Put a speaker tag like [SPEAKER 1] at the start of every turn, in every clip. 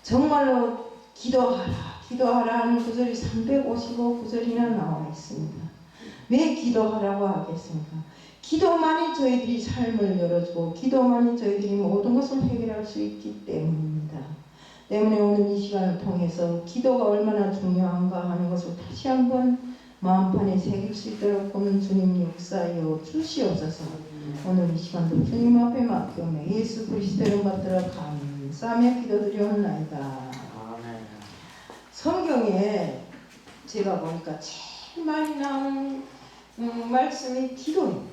[SPEAKER 1] 정말로 기도하라 하는 구절이 355구절이나 나와 있습니다. 왜 기도하라고 하겠습니까? 기도만이 저희들이 삶을 열어주고 기도만이 저희들이 모든 것을 해결할 수 있기 때문입니다. 때문에 오늘 이 시간을 통해서 기도가 얼마나 중요한가 하는 것을 다시 한번 마음판에 새길 수 있도록 보는 주님 역사여 주시옵소서. 오늘 이 시간도 주님 앞에 맡기오며 예수 그리스도를 받들어 감사하며 기도드리옵나이다. 성경에 제가 보니까 제일 많이 나오는 말씀이 기도입니다.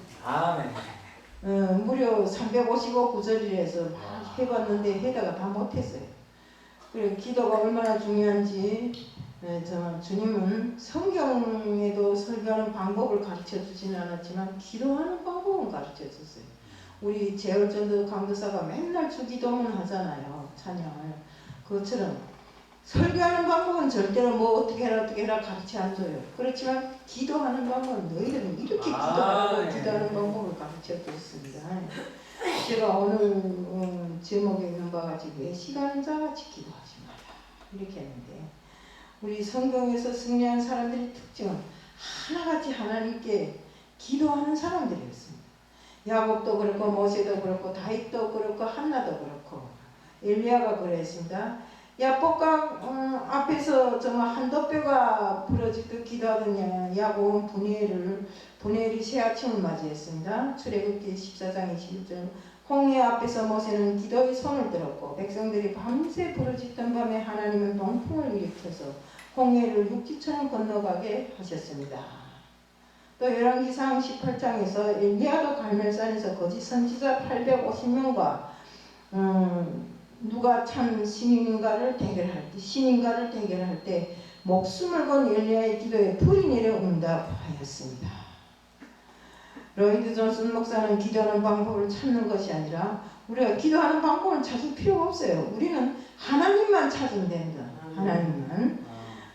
[SPEAKER 1] 무려 355구절이라서 해봤는데 해다가 다 못했어요. 그리고 기도가 얼마나 중요한지 정말 주님은 성경에도 설교하는 방법을 가르쳐 주지는 않았지만 기도하는 방법은 가르쳐 줬어요. 우리 재월전도 강도사가 맨날 주기도문 하잖아요. 찬양을. 그것처럼 설교하는 방법은 절대로 뭐 어떻게 해라 가르쳐 안 줘요. 그렇지만 기도하는 방법은 너희들은 이렇게 기도하라고 기도하는 방법을 가르쳐 줬습니다. 제가 오늘 제목에 있는 바가 같이 왜 시간은 자같이 기도하지 마라 이렇게 했는데 우리 성경에서 승리한 사람들의 특징은 하나같이 하나님께 기도하는 사람들이었습니다. 야곱도 그렇고 모세도 그렇고 다윗도 그렇고 한나도 그렇고 엘리야가 그랬습니다. 야복강 앞에서 정말 한도뼈가 부러지듯 기도하던 야곱은 분해일이 새아침을 맞이했습니다. 출애굽기 14장 21절 홍해 앞에서 모세는 기도의 손을 들었고 백성들이 밤새 부르짖던 밤에 하나님은 동풍을 일으켜서 홍해를 육지처럼 건너가게 하셨습니다. 또 열왕기상 18장에서 엘리야도 갈멜산에서 거짓 선지자 850명과 누가 참 신인가를 대결할 때 목숨을 건 엘리야의 기도에 불이 내려 응답하였습니다. 로이드 존슨 목사는 기도하는 방법을 찾는 것이 아니라 우리가 기도하는 방법을 찾을 필요가 없어요. 우리는 하나님만 찾으면 됩니다. 하나님만.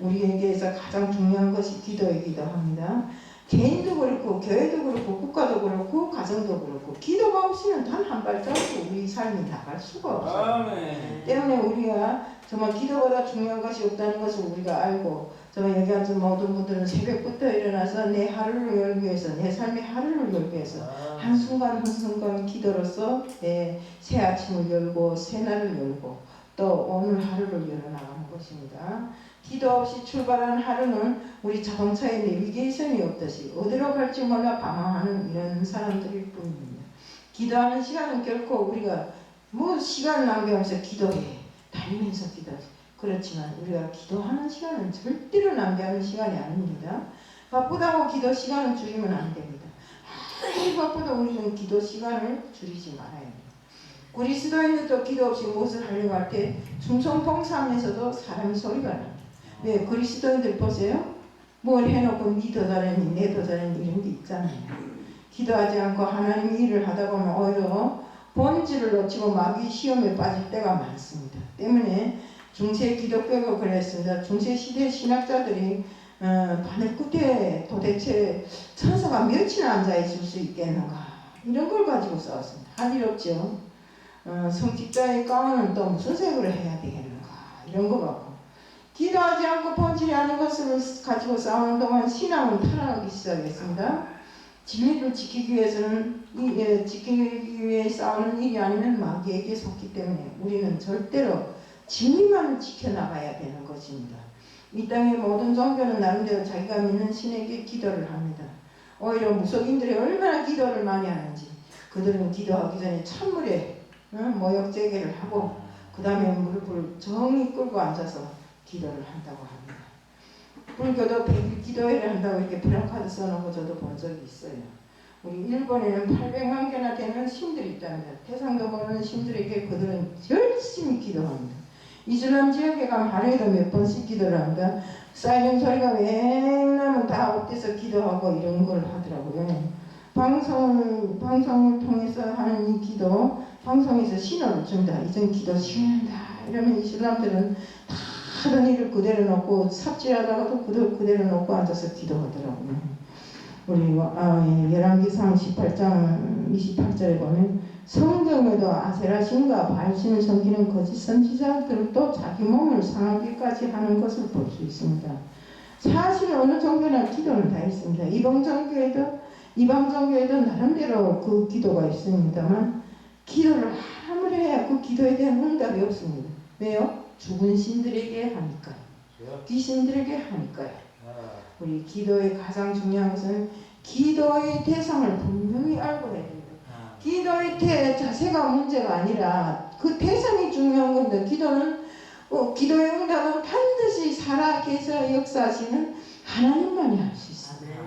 [SPEAKER 1] 우리에게서 가장 중요한 것이 기도이기도 합니다. 개인도 그렇고 교회도 그렇고 국가도 그렇고 가정도 그렇고 기도가 없이는 단 한 발자국도 우리 삶이 나갈 수가 없어요. 때문에 우리가 정말 기도보다 중요한 것이 없다는 것을 우리가 알고 정말 여기 앉은 모든 분들은 새벽부터 일어나서 내 하루를 열기 위해서 내 삶의 하루를 열기 위해서 한순간 한순간 기도로서 내 새 아침을 열고 새 날을 열고 또 오늘 하루를 열어나가는 것입니다. 기도 없이 출발한 하루는 우리 자동차에 내비게이션이 없듯이 어디로 갈지 몰라 방황하는 이런 사람들일 뿐입니다. 기도하는 시간은 결코 우리가 뭐 시간 낭비하면서 기도해 달리면서 기도하지. 그렇지만 우리가 기도하는 시간은 절대로 낭비하는 시간이 아닙니다. 바쁘다고 기도 시간을 줄이면 안 됩니다. 아무리 바쁘다 우리는 기도 시간을 줄이지 말아야 합니다. 그리스도인들도 기도 없이 무엇을 하려고 할 때 충성봉사하면서도 사람이 소리가 납니다. 왜? 그리스도인들 보세요. 뭘 해놓고 니 더 잘했니 내 더 잘했니 이런 게 있잖아요. 기도하지 않고 하나님 일을 하다 보면 오히려 본질을 놓치고 마귀 시험에 빠질 때가 많습니다. 때문에 중세 기독교가 그랬습니다. 중세 시대 신학자들이 바늘 끝에 도대체 천사가 몇이나 앉아있을 수 있겠는가 이런 걸 가지고 싸웠습니다. 할 일 없죠. 성직자의 가운은 또 무슨 색으로 해야 되겠는가 이런 거 갖고 기도하지 않고 본질이 아닌 것을 가지고 싸우는 동안 신앙은 타락하기 시작했습니다. 진리를 지키기 위해 싸우는 일이 아니면 마귀에게 속기 때문에 우리는 절대로 진리만 지켜나가야 되는 것입니다. 이 땅의 모든 종교는 나름대로 자기가 믿는 신에게 기도를 합니다. 오히려 무속인들이 얼마나 기도를 많이 하는지 그들은 기도하기 전에 찬물에 모욕제개를 하고 그 다음에 무릎을 정이 끌고 앉아서 기도를 한다고 합니다. 불교도 100일 기도회를 한다고 이렇게 플래카드 써놓은 저도 본 적이 있어요. 우리 일본에는 800만 개나 되는 신들이 있답니다. 태상도 모르는 신들에게 그들은 열심히 기도합니다. 이슬람 지역에 가면 하루에도 몇 번씩 기도를 합니다. 사이렌 소리가 웬나면 다 엎드려서 기도하고 이런 걸 하더라고요. 방송을 통해서 하는 이 기도, 방송에서 신호를 줍니다. 이젠 기도 시간이다. 이러면 이슬람들은 다 하던 일을 그대로 놓고 삽질하다가도 그대로 놓고 앉아서 기도하더라고요. 우리 열왕기상 18장 28절에 보면 성경에도 아세라신과 바알신을 섬기는 거짓 선지자들도 자기 몸을 상하기까지 하는 것을 볼 수 있습니다. 사실 어느 종교나 기도는 다 있습니다. 이방 종교에도 나름대로 그 기도가 있습니다만 기도를 아무리 해야 그 기도에 대한 응답이 없습니다. 왜요? 죽은 신들에게 하니까요. 귀신들에게 하니까요. 우리 기도의 가장 중요한 것은 기도의 대상을 분명히 알고 해야 됩니다. 기도의 자세가 문제가 아니라 그 대상이 중요한 건데 기도는 기도의 응답은 반드시 살아계셔 역사하시는 하나님만이 할 수 있습니다.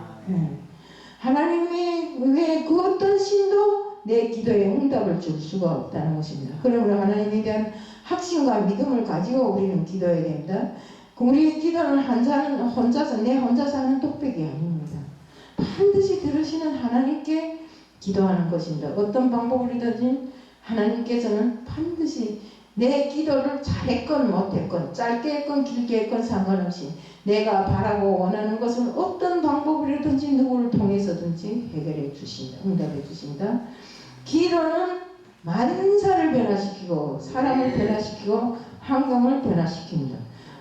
[SPEAKER 1] 하나님 외에 그 어떤 신도 내 기도에 응답을 줄 수가 없다는 것입니다. 그러므로 하나님에 대한 확신과 믿음을 가지고 우리는 기도해야 됩니다. 우리의 기도는 내 혼자서 하는 독백이 아닙니다. 반드시 들으시는 하나님께 기도하는 것입니다. 어떤 방법이든지 하나님께서는 반드시 내 기도를 잘했건 못했건 짧게 했건 길게 했건 상관없이 내가 바라고 원하는 것은 어떤 방법이라든지 누구를 통해서든지 해결해 주십니다. 응답해 주십니다. 기도는 만사를 변화시키고 사람을 변화시키고 환경을 변화시킵니다.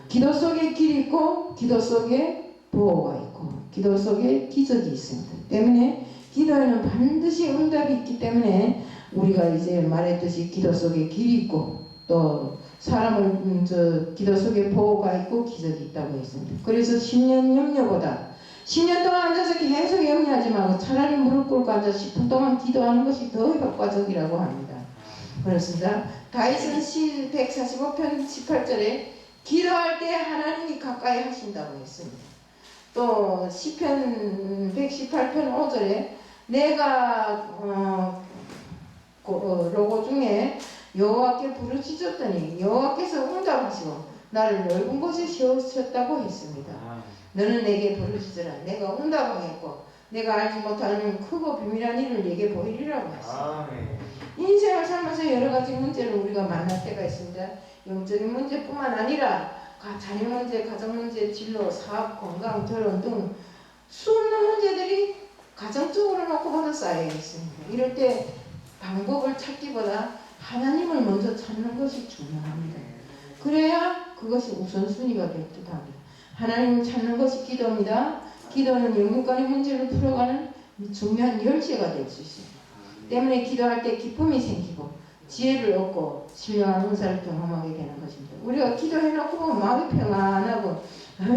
[SPEAKER 1] 기도 속에 길이 있고 기도 속에 보호가 있고 기도 속에 기적이 있습니다. 때문에 기도에는 반드시 응답이 있기 때문에 우리가 이제 말했듯이 기도 속에 길이 있고 또 사람을 기도 속에 보호가 있고 기적이 있다고 했습니다. 그래서 10년 염려보다 10년 동안 앉아서 계속 염려하지 말고 차라리 무릎 꿇고 앉아서 10분 동안 기도하는 것이 더 효과적이라고 합니다. 그렇습니다. 다윗은 시 145편 18절에 기도할 때 하나님이 가까이 하신다고 했습니다. 또 시편 118편 5절에 내가 로고 중에 여호와께 부르짖었더니 여호와께서 응답하시고 나를 넓은 곳에 세우셨다고 했습니다. 너는 내게 부르짖으라 내가 응답하겠고 내가 알지 못하는 크고 비밀한 일을 내게 보이리라고 했습니다. 인생을 살면서 여러 가지 문제를 우리가 만날 때가 있습니다. 영적인 문제뿐만 아니라 자녀 문제, 가정 문제, 진로, 사업, 건강, 결혼 등 수없는 문제들이 가정적으로 놓고 보다 쌓여 있습니다. 이럴 때 방법을 찾기보다 하나님을 먼저 찾는 것이 중요합니다. 그래야 그것이 우선순위가 될 듯합니다. 하나님을 찾는 것이 기도입니다. 기도는 영육간의 문제를 풀어가는 중요한 열쇠가 될 수 있습니다. 때문에 기도할 때 기쁨이 생기고 지혜를 얻고 신령한 은사를 경험하게 되는 것입니다. 우리가 기도해놓고 보면 마음이 평안하고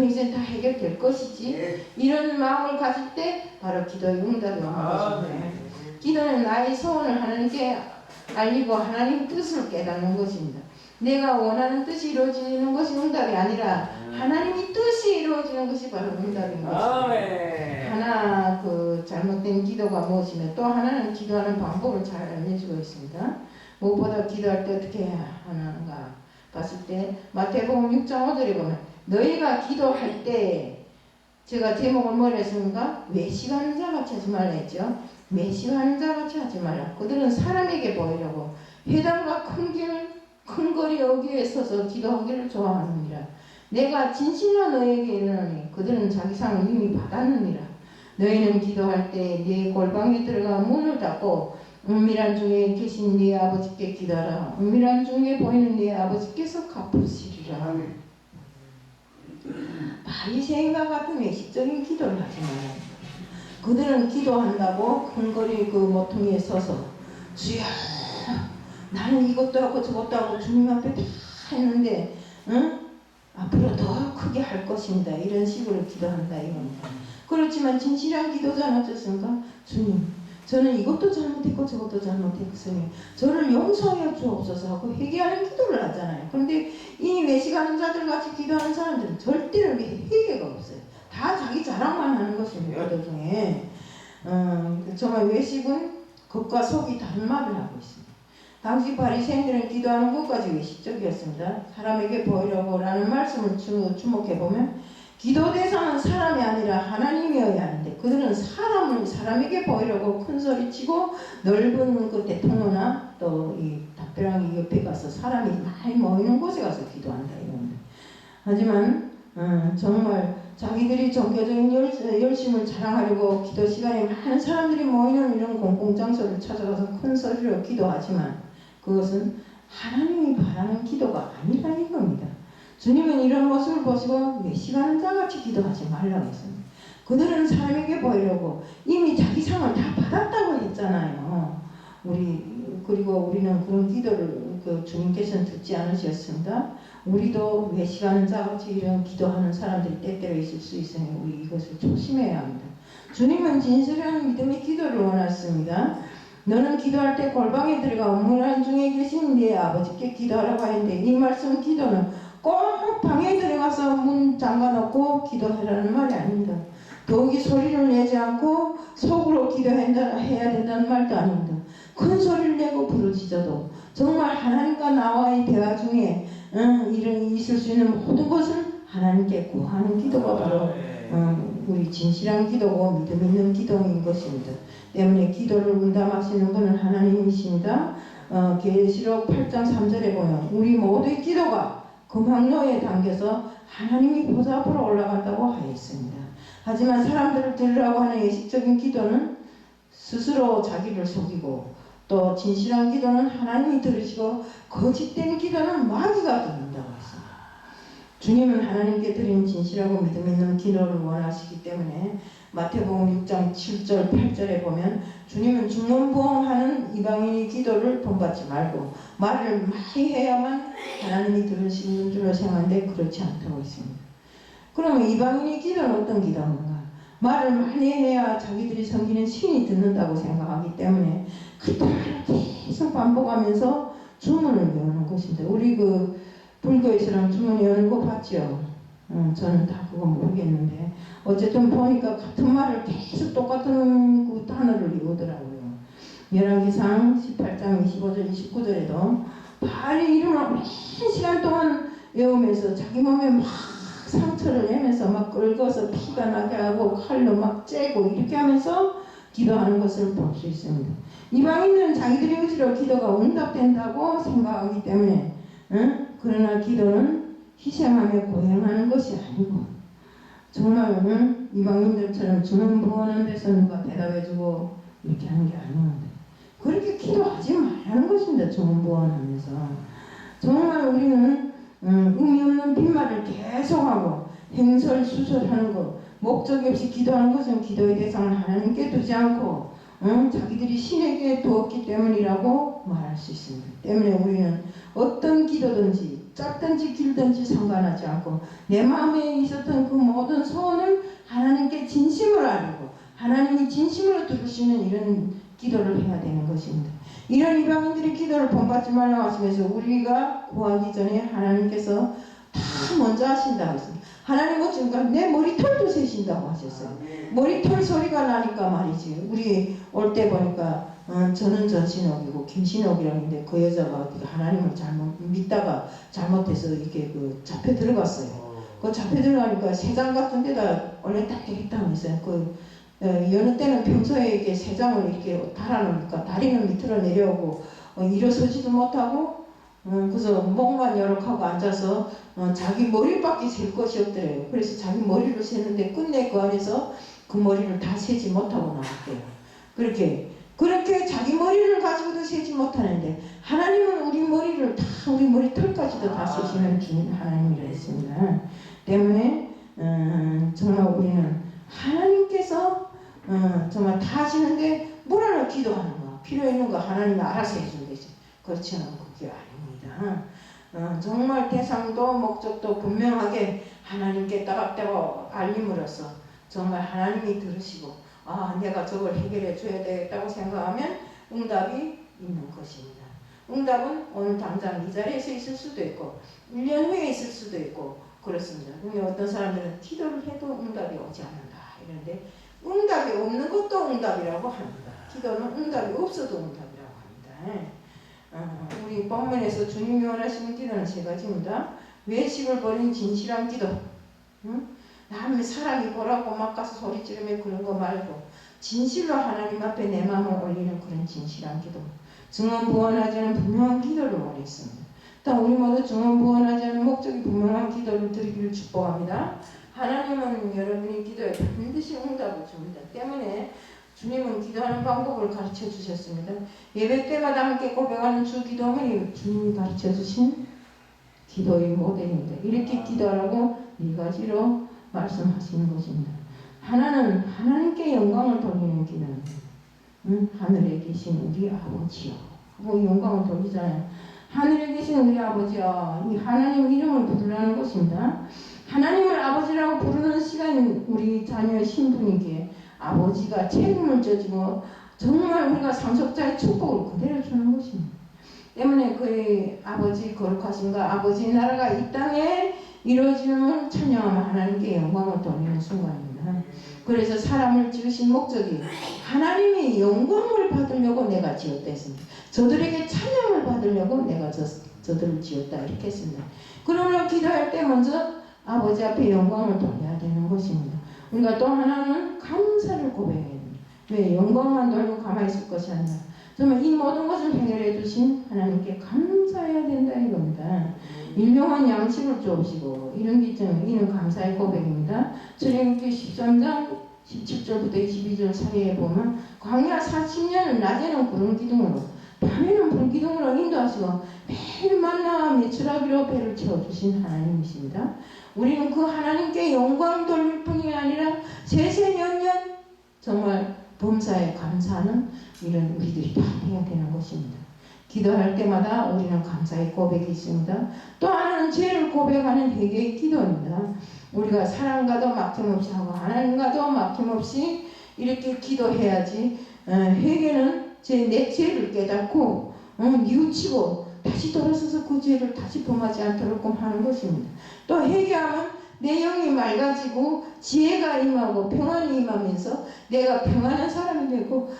[SPEAKER 1] 이제 다 해결될 것이지 이런 마음을 가질 때 바로 기도의 응답이 오는 것입니다. 기도는 나의 소원을 하나님께 알리고 하나님 뜻을 깨닫는 것입니다. 내가 원하는 뜻이 이루어지는 것이 응답이 아니라 하나님이 뜻이 이루어지는 것이 바로 응답인 것입니다. 하나 잘못된 기도가 무엇이며 또 하나는 기도하는 방법을 잘 알려주고 있습니다. 무엇보다 기도할 때 어떻게 하는가 봤을 때 마태복음 6장 5절에 보면 너희가 기도할 때 제가 제목을 뭐라 했습니까? 외식하는 자같이 하지 말라 했죠. 외식하는 자같이 하지 말라. 그들은 사람에게 보이려고 회당과 큰 거리 어귀에 서서 기도하기를 좋아하느니라. 내가 진실로 너희에게 이르노니 그들은 자기 상을 이미 받았느니라. 너희는 기도할 때 네 골방에 들어가 문을 닫고 은밀한 중에 계신 네 아버지께 기도하라. 은밀한 중에 보이는 네 아버지께서 갚으시리라. 바리새인과 같은 외식적인 기도를 하지 말라. 그들은 기도한다고 큰 거리 모퉁이에 서서 주여 나는 이것도 하고 저것도 하고 주님 앞에 다 했는데 앞으로 더 크게 할 것입니다. 이런 식으로 기도한다 이겁니다. 그렇지만 진실한 기도자는 어떻습니까? 주님 저는 이것도 잘못했고 저것도 잘못했으니 저를 용서하여 주옵소서 하고 회개하는 기도를 하잖아요. 그런데 이 외식하는 자들 같이 기도하는 사람들은 절대로 회개가 없어요. 다 자기 자랑만 하는 것입니다. 기도 중에 정말 외식은 겉과 속이 다른 말을 하고 있습니다. 당시 바리새인들은 기도하는 것까지 외식적이었습니다. 사람에게 보이려고 라는 말씀을 주목해보면 기도 대상은 사람이 아니라 하나님이어야 하는데 그들은 사람에게 보이려고 큰 소리치고 넓은 대통로나 또 이 담벼락이 옆에 가서 사람이 많이 모이는 곳에 가서 기도한다 이겁니다. 하지만 정말 자기들이 종교적인 열심을 자랑하려고 기도 시간에 많은 사람들이 모이는 이런 공공장소를 찾아가서 큰 소리로 기도하지만 그것은 하나님이 바라는 기도가 아니라는 겁니다. 주님은 이런 모습을 보시고 외식하는 자같이 기도하지 말라고 했습니다. 그들은 사람에게 보이려고 이미 자기 상을 다 받았다고 했잖아요. 그리고 우리는 그런 기도를 주님께서는 듣지 않으셨습니다. 우리도 외식하는 자같이 이런 기도하는 사람들이 때때로 있을 수 있으니 우리 이것을 조심해야 합니다. 주님은 진실한 믿음의 기도를 원하십니다. 너는 기도할 때 골방에 들어가 문안 중에 계신 네 아버지께 기도하라고 하는데 이 말씀 기도는 꼭 방에 들어가서 문 잠가놓고 기도하라는 말이 아닙니다. 더욱이 소리를 내지 않고 속으로 기도해야 된다는 말도 아닙니다. 큰 소리를 내고 부르짖어도 정말 하나님과 나와의 대화 중에 일이 있을 수 있는 모든 것을 하나님께 구하는 기도가 바로 우리 진실한 기도고 믿음 있는 기도인 것입니다. 때문에 기도를 응답하시는 분은 하나님이십니다. 계시록 8장 3절에 보면 우리 모두의 기도가 금학로에 담겨서 하나님이 보좌 앞으로 올라간다고 하였습니다. 하지만 사람들을 들으라고 하는 예식적인 기도는 스스로 자기를 속이고 또 진실한 기도는 하나님이 들으시고 거짓된 기도는 마귀가 듣는다고 했습니다. 주님은 하나님께 드린 진실하고 믿음 있는 기도를 원하시기 때문에 마태복음 6장 7절 8절에 보면 주님은 중언부언하는 이방인의 기도를 본받지 말고 말을 많이 해야만 하나님이 들으시는 줄로 생각하는데 그렇지 않다고 했습니다. 그러면 이방인의 기도는 어떤 기도인가? 말을 많이 해야 자기들이 섬기는 신이 듣는다고 생각하기 때문에 그 말을 계속 반복하면서 주문을 외우는 것입니다. 우리 불교에서는 주문 외우는 거 봤죠? 저는 다 그거 모르겠는데 어쨌든 보니까 같은 말을 계속 똑같은 그 단어를 외우더라고요. 열왕기상 18장 25절 29절에도 바알의 이름을 오랜 시간 동안 외우면서 자기 몸에 막 상처를 내면서 막 긁어서 피가 나게 하고 칼로 막 째고 이렇게 하면서 기도하는 것을 볼 수 있습니다. 이방인은 자기들의 의지로 기도가 응답된다고 생각하기 때문에 그러나 기도는 희생하며 고행하는 것이 아니고 정말 이방인들처럼 중언부언한 데서 누가 대답해주고 이렇게 하는 게 아닙니다. 그렇게 기도하지 말라는 것입니다. 중언부언하면서 정말 우리는 의미 없는 빈말을 계속하고 행설수설하는 것 목적이 없이 기도하는 것은 기도의 대상을 하나님께 두지 않고 자기들이 신에게 두었기 때문이라고 말할 수 있습니다. 때문에 우리는 어떤 기도든지 짧든지 길든지 상관하지 않고 내 마음에 있었던 그 모든 소원을 하나님께 진심으로 아뢰고 하나님이 진심으로 들으시는 이런 기도를 해야 되는 것입니다. 이런 이방인들의 기도를 본받지 말라고 하시면서 우리가 구하기 전에 하나님께서 다 먼저 하신다고 했습니다. 하나님은 지금 내 머리털도 세신다고 하셨어요. 머리털 소리가 나니까 말이지. 우리 올 때 보니까 저는 전신옥이고 김신옥이라는데 그 여자가 하나님을 잘못 믿다가 잘못해서 이렇게 잡혀 들어갔어요. 그 잡혀 들어가니까 세장 같은 데다 원래 딱 있다고 했어요. 여느 때는 평소에 이렇게 세장을 이렇게 달아놓으니까 다리는 밑으로 내려오고 일어서지도 못하고 그래서 목만 요렇게 앉아서 자기 머리밖에 셀 것이 없더래요. 그래서 자기 머리를 세는데 끝내 그 안에서 그 머리를 다 세지 못하고 나왔대요. 그렇게 자기 머리를 가지고도 세지 못하는데 하나님은 우리 머리를 다 우리 머리털까지도 다 세시는 주님 하나님이라 했습니다. 때문에 정말 우리는 하나님께서 정말 다 하시는데 뭐라나 기도하는 거 필요 있는 거 하나님이 알아서 해준대지. 그렇지 않은 그게 아닙니다. 정말 대상도 목적도 분명하게 하나님께 따박따박 알림으로써 정말 하나님이 들으시고 내가 저걸 해결해 줘야 되겠다고 생각하면 응답이 있는 것입니다. 응답은 오늘 당장 이 자리에서 있을 수도 있고 1년 후에 있을 수도 있고 그렇습니다. 근데 어떤 사람들은 기도를 해도 응답이 오지 않는다 이런데 응답이 없는 것도 응답이라고 합니다. 기도는 응답이 없어도 응답이라고 합니다. 우리 본문에서 주님이 원하시는 기도는 세 가지입니다. 외식을 버린 진실한 기도. 남의 사람이 보라고 막 가서 소리 지르며 그런 거 말고 진실로 하나님 앞에 내 마음을 올리는 그런 진실한 기도. 증언부언하지 않은 분명한 기도를 원했습니다. 일단 우리 모두 증언부언하지 않은 목적이 분명한 기도를 드리기를 축복합니다. 하나님은 여러분이 기도에 반드시 응답을 줍니다. 때문에 주님은 기도하는 방법을 가르쳐 주셨습니다. 예배 때마다 함께 고백하는 주 기도문이 주님이 가르쳐 주신 기도의 모델입니다. 이렇게 기도하라고 네 가지로 말씀하시는 것입니다. 하나는 하나님께 영광을 돌리는 기도입니다. 하늘에 계신 우리 아버지요 하고 영광을 돌리잖아요. 하늘에 계신 우리 아버지요, 이 하나님 이름을 부르라는 것입니다. 하나님을 아버지라고 부르는 시간 우리 자녀의 신분이기에 아버지가 책임을 져주고 정말 우리가 상속자의 축복을 그대로 주는 것입니다. 때문에 그의 아버지 거룩하신가 아버지 나라가 이 땅에 이루어지는 찬양하며 하나님께 영광을 돌리는 순간입니다. 그래서 사람을 지으신 목적이 하나님의 영광을 받으려고 내가 지었다 했습니다. 저들에게 찬양을 받으려고 내가 저들을 지었다 이렇게 했습니다. 그러므로 기도할 때 먼저 아버지 앞에 영광을 돌려야 되는 것입니다. 우리가 또 하나는 감사를 고백해야 됩니다. 왜 영광만 돌리고 가만히 있을 것이 아니라 정말 이 모든 것을 해결해 주신 하나님께 감사해야 된다 이겁니다. 일용한 양식을 주옵시고 이런 기점 이는 감사의 고백입니다. 출애굽기 13장 17절부터 22절 사이에 보면 광야 40년을 낮에는 구름 기둥으로 밤에는 불 기둥으로 인도하시고 매일 만나 메추라기로 배를 채워주신 하나님이십니다. 우리는 그 하나님께 영광 돌릴 뿐이 아니라 세세년년 정말 범사에 감사하는 이런 우리들이 다 해야 되는 것입니다. 기도할 때마다 우리는 감사의 고백이 있습니다. 또 하나는 죄를 고백하는 회개의 기도입니다. 우리가 사랑과도 막힘없이 하고 하나님과도 막힘없이 이렇게 기도해야지. 회개는 내 죄를 깨닫고 뉘우치고 다시 돌아서서 그 죄를 다시 범하지 않도록 하는 것입니다. 또 회개하면 내 영이 맑아지고 지혜가 임하고 평안이 임하면서 내가 평안한 사람이 되고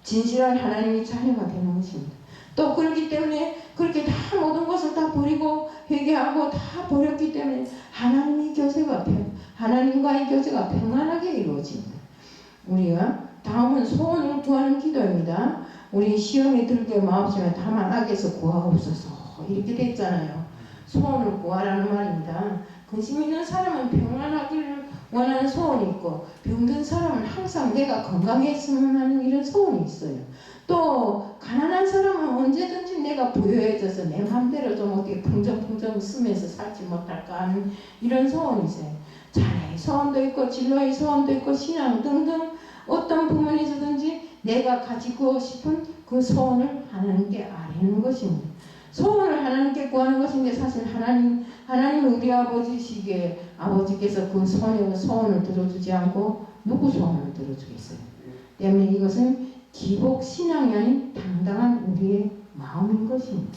[SPEAKER 1] 진실한 하나님의 자녀가 되는 것입니다. 또 그렇기 때문에 그렇게 다 모든 것을 다 버리고 회개하고 다 버렸기 때문에 하나님과의 교제가 평안하게 이루어집니다. 우리가 다음은 소원을 구하는 기도입니다. 우리 시험에 들게 마옵시면 다만 악에서 구하옵소서 이렇게 됐잖아요. 소원을 구하라는 말입니다. 근심 있는 사람은 평안하기를 원하는 소원이 있고 병든 사람은 항상 내가 건강했으면 하는 이런 소원이 있어요. 또 가난한 사람은 언제든지 내가 부유해져서 내 마음대로 좀 어떻게 풍정풍정 쓰면서 살지 못할까 하는 이런 소원이 있어요. 자녀의 소원도 있고 진로의 소원도 있고 신앙 등등 어떤 부분에서든지 내가 가지고 싶은 그 소원을 하나님께 아뢰는 것입니다. 소원을 하나님께 구하는 것인데 사실 하나님은 우리 아버지시기에 아버지께서 그 소원을 들어주지 않고 누구 소원을 들어주겠어요. 때문에 이것은 기복 신앙이 아닌 당당한 우리의 마음인 것입니다.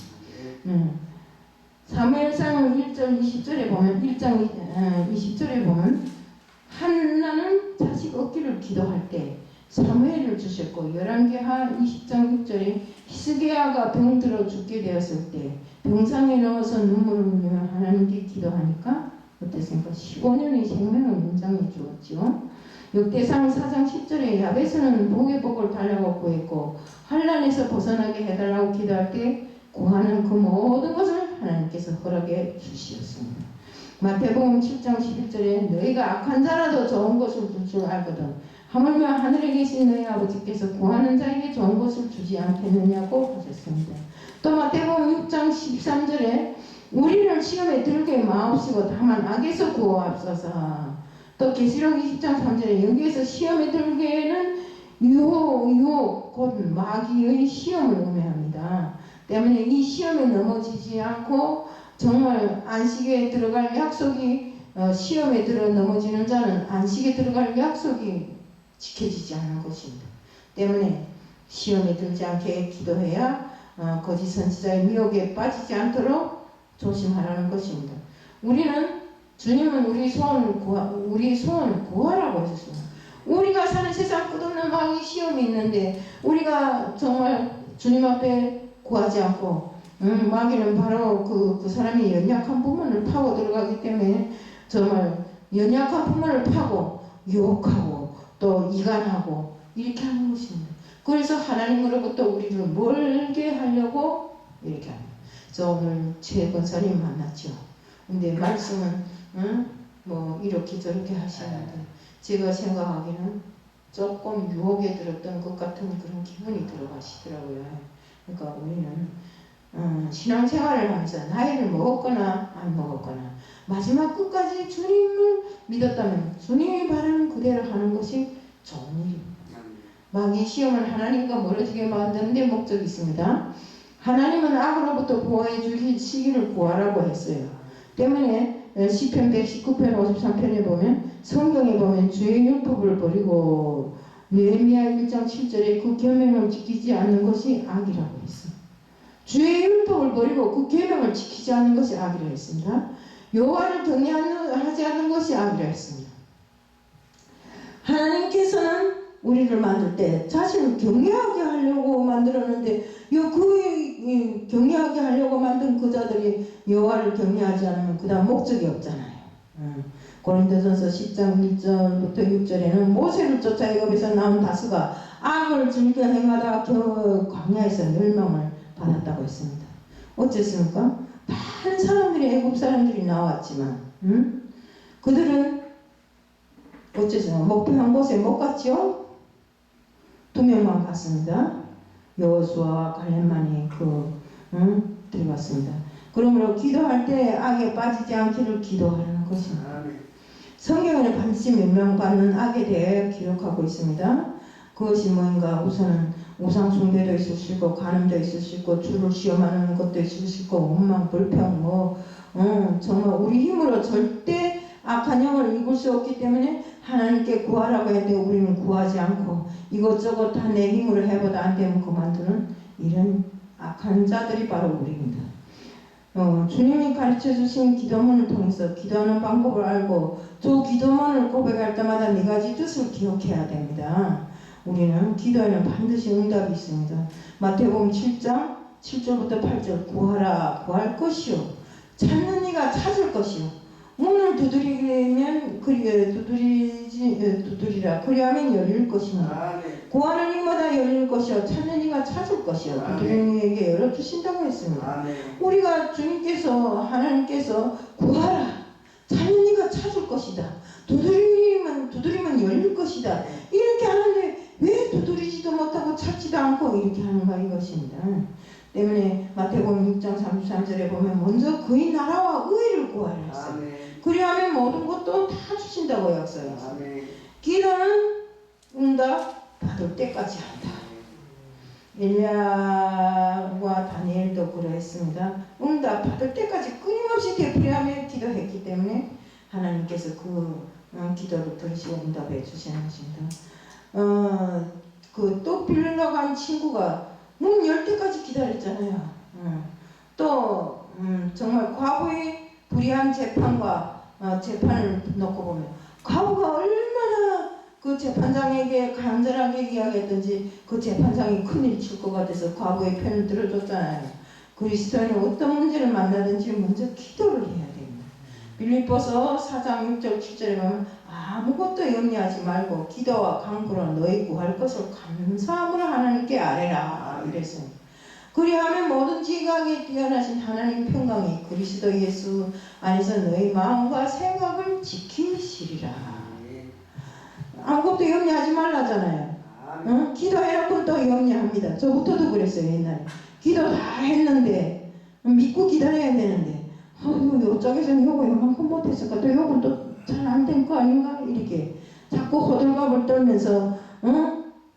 [SPEAKER 1] 사무엘상 1절 20절에 보면 1장 20절에 보면 한나는 자식 얻기를 기도할 때 사무엘을 주셨고 열왕기하 20장 6절에 히스기야가 병들어 죽게 되었을 때 병상에 넣어서 눈물을 흘리며 하나님께 기도하니까 어땠습니까? 15년의 생명을 연장해 주었죠. 역대상 4장 10절에 야베스는 복의 복을 달라고 구했고 환난에서 벗어나게 해달라고 기도할 때 구하는 그 모든 것을 하나님께서 허락해 주시었습니다. 마태복음 7장 11절에 너희가 악한 자라도 좋은 것을 줄 줄 알거든 하물며 하늘에 계신 너희 아버지께서 구하는 자에게 좋은 것을 주지 않겠느냐고 하셨습니다. 또 마태복음 6장 13절에 우리를 시험에 들게 마옵시고 다만 악에서 구하옵소서. 또 계시록 20장 3절에 여기에서 시험에 들게는 유혹 곧 마귀의 시험을 의미합니다. 때문에 이 시험에 넘어지지 않고 정말 안식에 들어갈 약속이 시험에 들어 넘어지는 자는 안식에 들어갈 약속이 지켜지지 않는 것입니다. 때문에 시험에 들지 않게 기도해야 거짓 선지자의 미혹에 빠지지 않도록 조심하라는 것입니다. 주님은 우리 소원을 구하라고 하셨습니다. 우리가 사는 세상 끝없는 마귀 시험이 있는데 우리가 정말 주님 앞에 구하지 않고 마귀는 바로 그 사람이 연약한 부분을 파고 들어가기 때문에 정말 연약한 부분을 파고 유혹하고 또 이간하고 이렇게 하는 것입니다. 그래서 하나님으로부터 우리를 멀게 하려고 이렇게 합니다. 저 오늘 최 권사님 만났죠. 근데 말씀은 뭐 이렇게 저렇게 하시는데 제가 생각하기는 조금 유혹에 들었던 것 같은 그런 기분이 들어가시더라고요. 그러니까 우리는 신앙생활을 하면서 나이를 먹었거나 안 먹었거나 마지막 끝까지 주님을 믿었다면 주님이 바라는 그대로 하는 것이 좋은 일입니다. 마귀 시험은 하나님과 멀어지게 만드는 데 목적이 있습니다. 하나님은 악으로부터 보호해 주시기를 구하라고 했어요. 때문에 시편 119편 53편에 보면 성경에 보면 주의 율법을 버리고 느헤미야 1장 7절에 그 계명을 지키지 않는 것이 악이라고 했어요. 주의 율법을 버리고 그 계명을 지키지 않는 것이 악이라고 했습니다. 여호와를 경외하지 않는 것이 악이라고 했습니다. 하나님께서는 우리를 만들 때 자신을 경외하게 하려고 만들었는데 그 경외하게 하려고 만든 그 자들이 여호와를 경외하지 않으면 그 다음 목적이 없잖아요. 고린도전서 10장 1절부터 6절에는 모세를 쫓아 애굽에서 나온 다수가 악을 즐겨 행하다가 겨우 광야에서 멸망을 받았다고 했습니다. 어쨌습니까? 많은 사람들이 애굽 사람들이 나왔지만 그들은 어쨌습니까? 목표한 곳에 못 갔죠? 2명만 갔습니다. 여호수아와 갈렙만이 들어갔습니다. 그러므로 기도할 때 악에 빠지지 않기를 기도하라는 것입니다. 성경에는 반드시 멸망받는 악에 대해 기록하고 있습니다. 그것이 뭔가 우선은 우상 숭배도 있을 수 있고 간음도 있을 수 있고 주를 시험하는 것도 있을 수 있고 원망 불평 정말 우리 힘으로 절대 악한 영을 이길 수 없기 때문에 하나님께 구하라고 했는데 우리는 구하지 않고 이것저것 다 내 힘으로 해보다 안 되면 그만두는 이런 악한 자들이 바로 우리입니다. 주님이 가르쳐 주신 기도문을 통해서 기도하는 방법을 알고 저 기도문을 고백할 때마다 4가지 뜻을 기억해야 됩니다. 우리는 기도에는 반드시 응답이 있습니다. 마태복음 7장 7절부터 8절 구하라 구할 것이요 찾는 이가 찾을 것이요 문을 두드리면 두드리라 그리하면 열릴 것이니 구하는 이마다 열릴 것이요 찾는 이가 찾을 것이요 두드리는 이에게 열어주신다고 했습니다. 우리가 주님께서 하나님께서 구하라 찾는 이가 찾을 것이다 두드리면 열릴 것이다 이렇게 하는데 왜 두드리지도 못하고 찾지도 않고 이렇게 하는가 이것입니다. 때문에 마태복음 6장 33절에 보면 먼저 그의 나라와 의를 구하라 했어요. 그리하면 모든 것도 다 주신다고 약속했어요. 기도는 응답 받을 때까지 한다. 엘리야와 다니엘도 그러했습니다. 응답 받을 때까지 끊임없이 되풀이하며 기도했기 때문에 하나님께서 그 기도를 들으시고 응답해 주시는 것입니다. 그 또 빌리러 간 친구가 문 열 때까지 기다렸잖아요. 또 정말 과거의 불의한 재판과 재판을 놓고 보면 과거가 얼마나 그 재판장에게 간절하게 이야기했던지 그 재판장이 큰일 칠 것 같아서 과거의 편을 들어줬잖아요. 그리스도인은 어떤 문제를 만나든지 먼저 기도를 해야 됩니다. 빌립보서 4장 6절 7절에 보면 아무것도 염려하지 말고 기도와 간구로 너희 구할 것을 감사함으로 하나님께 아뢰라 이랬습니다. 그리하면 모든 지각에 뛰어나신 하나님 평강이 그리스도 예수 안에서 너희 마음과 생각을 지키시리라. 아무것도 염려하지 말라잖아요. 기도해놓고 또 염려합니다. 저부터도 그랬어요. 옛날에 기도 다 했는데 믿고 기다려야 되는데 이쪽에서는 요거 요만큼 못했을까 또 요건 또 잘 안 된 거 아닌가 이렇게 자꾸 호들갑을 떨면서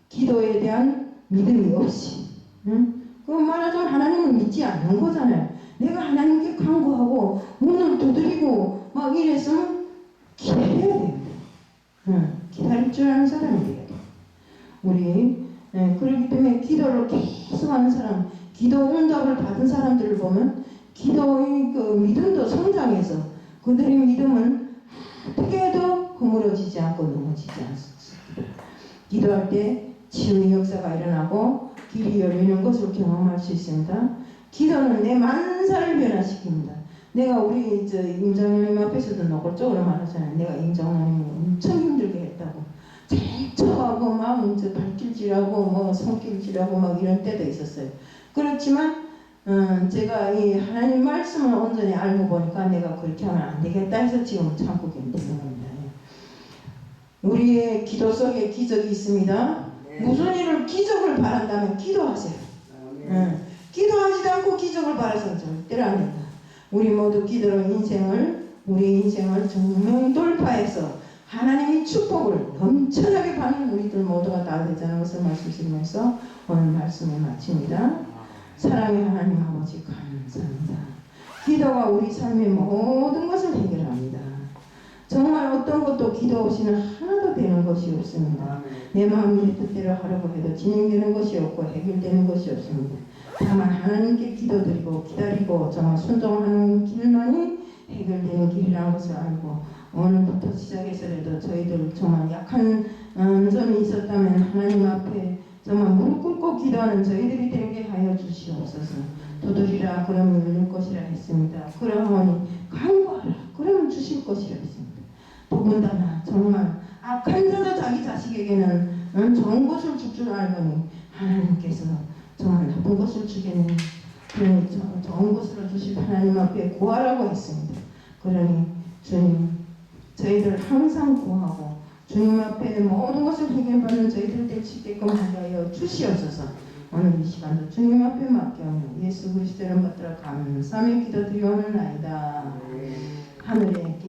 [SPEAKER 1] 기도에 대한 믿음이 없이 그 말하자면 하나님을 믿지 않는 거잖아요. 내가 하나님께 간구하고 문을 두드리고 막 이랬으면 기다려야 됩니다. 기다릴 줄 아는 사람이 돼야 돼요. 우리 그렇기 때문에 기도를 계속하는 사람, 기도 응답을 받은 사람들을 보면 기도의 그 믿음도 성장해서 그들의 믿음은 어떻게 해도 허물어지지 않고 넘어지지 않습니다. 기도할 때 치유의 역사가 일어나고 길이 열리는 것을 경험할 수 있습니다. 기도는 내 만사를 변화시킵니다. 내가 우리 임장님 앞에서도 노골적으로 말하잖아요. 내가 임장님을 엄청 힘들게 했다고. 잘쳐하고 막 발길질하고 뭐 손길질하고 막 이런 때도 있었어요. 그렇지만 제가 이 하나님 말씀을 온전히 알고 보니까 내가 그렇게 하면 안 되겠다 해서 지금 참고 있는 겁니다. 우리의 기도 속에 기적이 있습니다.
[SPEAKER 2] 네.
[SPEAKER 1] 무슨 일을 기적을 바란다면 기도하세요. 기도하지도 않고 기적을 바라서는 절대로 안 된다. 우리 모두 기도로 우리 인생을 정말 돌파해서 하나님의 축복을 넘쳐나게 받는 우리들 모두가 다 되자는 것을 말씀드리면서 오늘 말씀을 마칩니다. 사랑의 하나님 아버지 감사합니다. 기도가 우리 삶의 모든 것을 해결합니다. 정말 어떤 것도 기도 없이는 하나도 되는 것이 없습니다. 내 마음 내 뜻대로 하려고 해도 진행되는 것이 없고 해결되는 것이 없습니다. 다만 하나님께 기도드리고 기다리고 정말 순종하는 길만이 해결되는 길이라는 것을 알고 오늘부터 시작해서라도 저희들 정말 약한 점이 있었다면 하나님 앞에 정말 무릎 꿇고 기도하는 저희들이 되게 하여 주시옵소서. 두드리라 그러면 열릴 것이라 했습니다. 그러하니 간구하라 그러면 주실 것이라 했습니다. 더군다나 정말 악한 자도 자기 자식에게는 좋은 것을 줄 줄 알거니 하나님께서 정말 나쁜 것을 주겠네. 그러니 좋은 것으로 주실 하나님 앞에 구하라고 했습니다. 그러니 주님 저희들 항상 구하고 주님 앞에 모든 것을 해결받는 저희들 될 수 있게끔 하여 주시옵소서. 오늘 이 시간도 주님 앞에 맡겨오며 예수 그리스도를 받들어 감사하며 기도드리오나이다. 하늘에